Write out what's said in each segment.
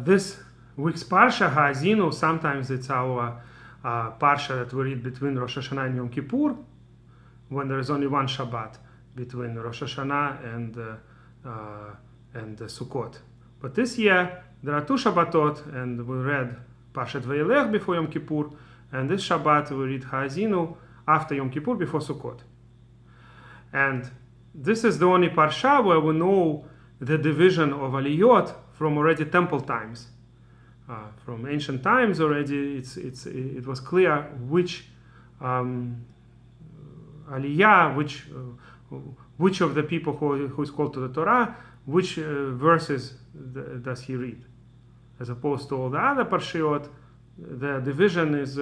This week's Parsha Haazinu, sometimes it's our Parsha that we read between Rosh Hashanah and Yom Kippur, when there is only one Shabbat between Rosh Hashanah and Sukkot. But this year, there are two Shabbatot, and we read Parshat Vayelech before Yom Kippur, and this Shabbat we read Haazinu after Yom Kippur before Sukkot. And this is the only Parsha where we know the division of Aliyot from already temple times. From ancient times already, it was clear which Aliyah, which of the people who is called to the Torah, which verses does he read. As opposed to all the other Parshiot, the division is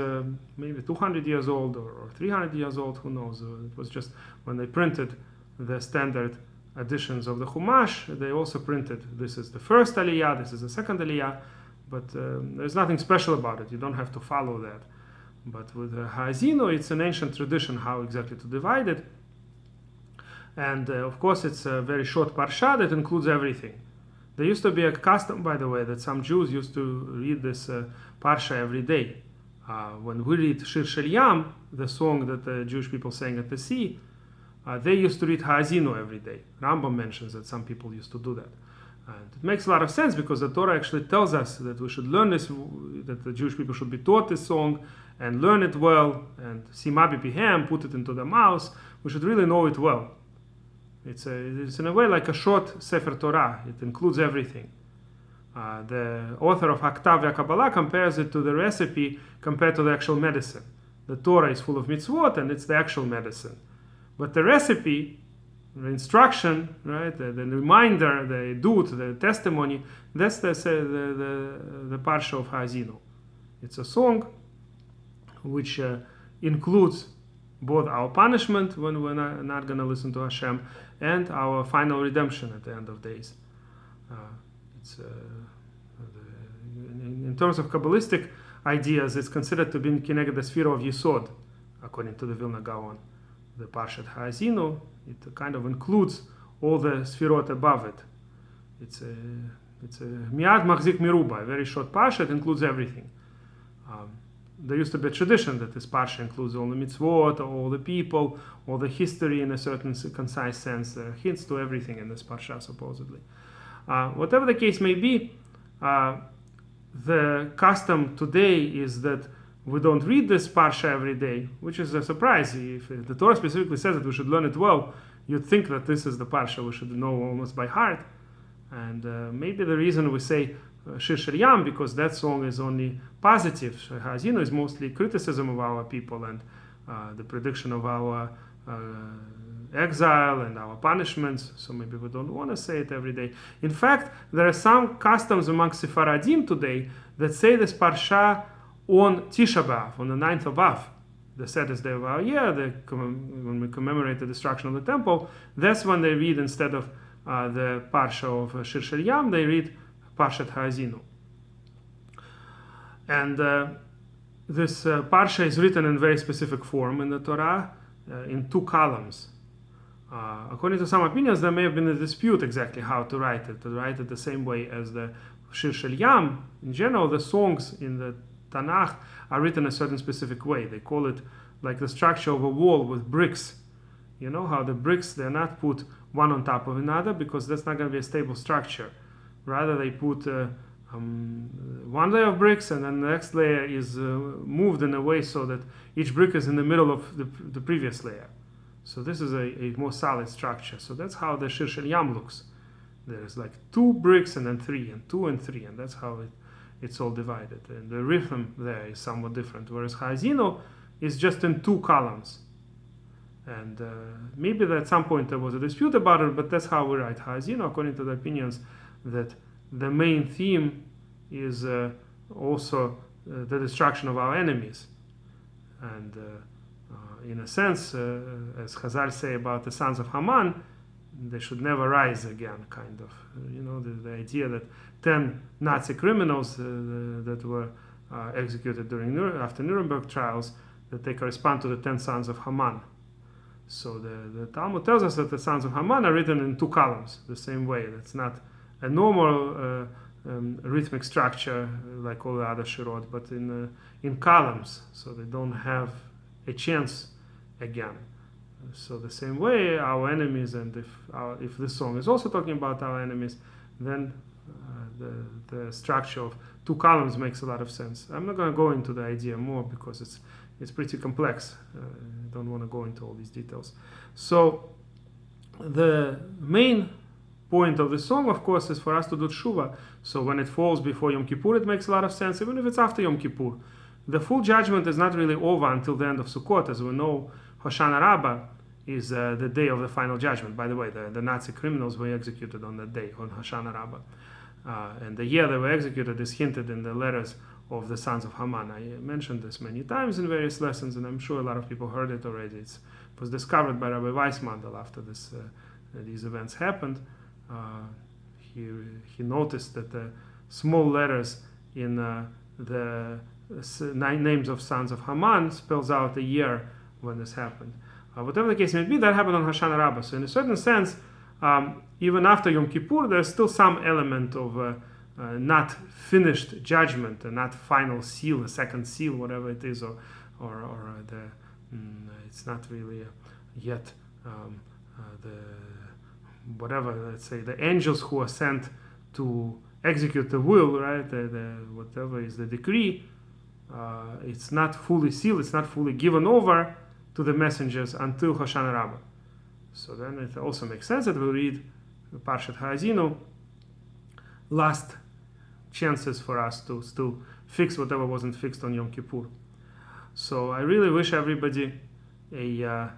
maybe 200 years old or 300 years old, who knows. It was just when they printed the standard editions of the Chumash, they also printed this is the first Aliyah, this is the second Aliyah, but there's nothing special about it. You don't have to follow that. But with Haazinu, it's an ancient tradition how exactly to divide it. And of course, it's a very short Parsha that includes everything. There used to be a custom, by the way, that some Jews used to read this Parsha every day. When we read Shir Shel Yam, the song that the Jewish people sang at the sea, they used to read Haazinu every day. Rambam mentions that some people used to do that. And it makes a lot of sense because the Torah actually tells us that we should learn this, that the Jewish people should be taught this song and learn it well, and Sima Bipihem, put it into their mouths. We should really know it well. It's in a way like a short Sefer Torah. It includes everything. The author of Haktav VaKabbalah compares it to the recipe compared to the actual medicine. The Torah is full of mitzvot and it's the actual medicine. But the recipe, the instruction, right, the reminder, the edut, the testimony, that's the Parsha of Haazinu. It's a song which includes both our punishment when we're not going to listen to Hashem and our final redemption at the end of days. In terms of Kabbalistic ideas, it's considered to be Kineged the sphere of Yesod, according to the Vilna Gaon. The Parshat Haazinu, it kind of includes all the Sfirot above it. It's a Miad Machzik Miruba, a very short Parsha. It includes everything. There used to be a tradition that this Parsha includes all the mitzvot, all the people, all the history in a certain concise sense. There are hints to everything in this Parsha, supposedly. Whatever the case may be, the custom today is that we don't read this Parsha every day, which is a surprise. If the Torah specifically says that we should learn it well, you'd think that this is the Parsha we should know almost by heart. And maybe the reason we say Shir Shel Yam, because that song is only positive. Haazinu is mostly criticism of our people and the prediction of our exile and our punishments, so maybe we don't want to say it every day. In fact, there are some customs among Sephardim today that say this Parsha on Tisha B'Av, on the 9th of Av, the saddest day of our year, when we commemorate the destruction of the temple. That's when they read, instead of the Parsha of Shir Shel Yam, they read Parshat Haazinu. And this Parsha is written in very specific form in the Torah, in two columns. According to some opinions, there may have been a dispute exactly how to write it the same way as the Shir Shel Yam. In general, the songs in the Tanakh are written a certain specific way. They call it like the structure of a wall with bricks. You know how the bricks, they're not put one on top of another because that's not going to be a stable structure. Rather, they put one layer of bricks and then the next layer is moved in a way so that each brick is in the middle of the previous layer. So this is a more solid structure. So that's how the Shir Shel Yam looks. There's like two bricks and then three, and two and three, and that's how it's all divided. And the rhythm there is somewhat different. Whereas Haazinu is just in two columns. And maybe at some point there was a dispute about it, but that's how we write Haazinu, according to the opinions that the main theme is also the destruction of our enemies. And in a sense, as Chazal say about the sons of Haman, they should never rise again, kind of. The idea that 10 Nazi criminals that were executed after Nuremberg trials, that they correspond to the 10 sons of Haman. So the Talmud tells us that the sons of Haman are written in two columns, the same way. That's not a normal rhythmic structure like all the other shirot, but in columns, so they don't have a chance again. So the same way, our enemies, and if this song is also talking about our enemies, then the structure of two columns makes a lot of sense. I'm not going to go into the idea more because it's pretty complex. I don't want to go into all these details. So the main point of the song, of course, is for us to do tshuva. So when it falls before Yom Kippur, it makes a lot of sense, even if it's after Yom Kippur. The full judgment is not really over until the end of Sukkot. As we know, Hoshana Rabbah is the day of the final judgment. By the way, the Nazi criminals were executed on that day, on Hoshana Rabbah. And the year they were executed is hinted in the letters of the sons of Haman. I mentioned this many times in various lessons, and I'm sure a lot of people heard it already. It was discovered by Rabbi Weissmandel after these events happened. He noticed that the small letters in the 9 names of sons of Haman spells out the year when this happened. Whatever the case may be, that happened on Hoshana Rabbah. So in a certain sense, even after Yom Kippur, there's still some element of not finished judgment, a not final seal, a second seal, whatever it is, or it's not really yet the whatever, let's say, the angels who are sent to execute the will, right? Whatever is the decree, it's not fully sealed, it's not fully given over to the messengers until Hoshana Rabbah. So then it also makes sense that we'll read Parshat Haazinu, last chances for us to still fix whatever wasn't fixed on Yom Kippur. So I really wish everybody a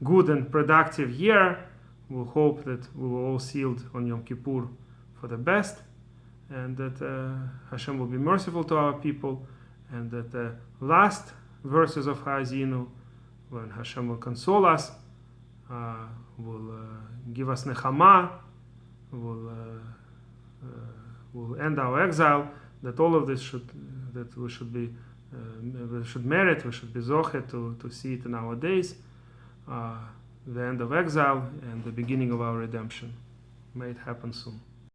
good and productive year. We'll hope that we were all sealed on Yom Kippur for the best, and that Hashem will be merciful to our people, and that the last verses of Haazinu, when Hashem will console us, will give us nechama, will end our exile, that all of this we should merit, we should be zoche to see it in our days, the end of exile and the beginning of our redemption. May it happen soon.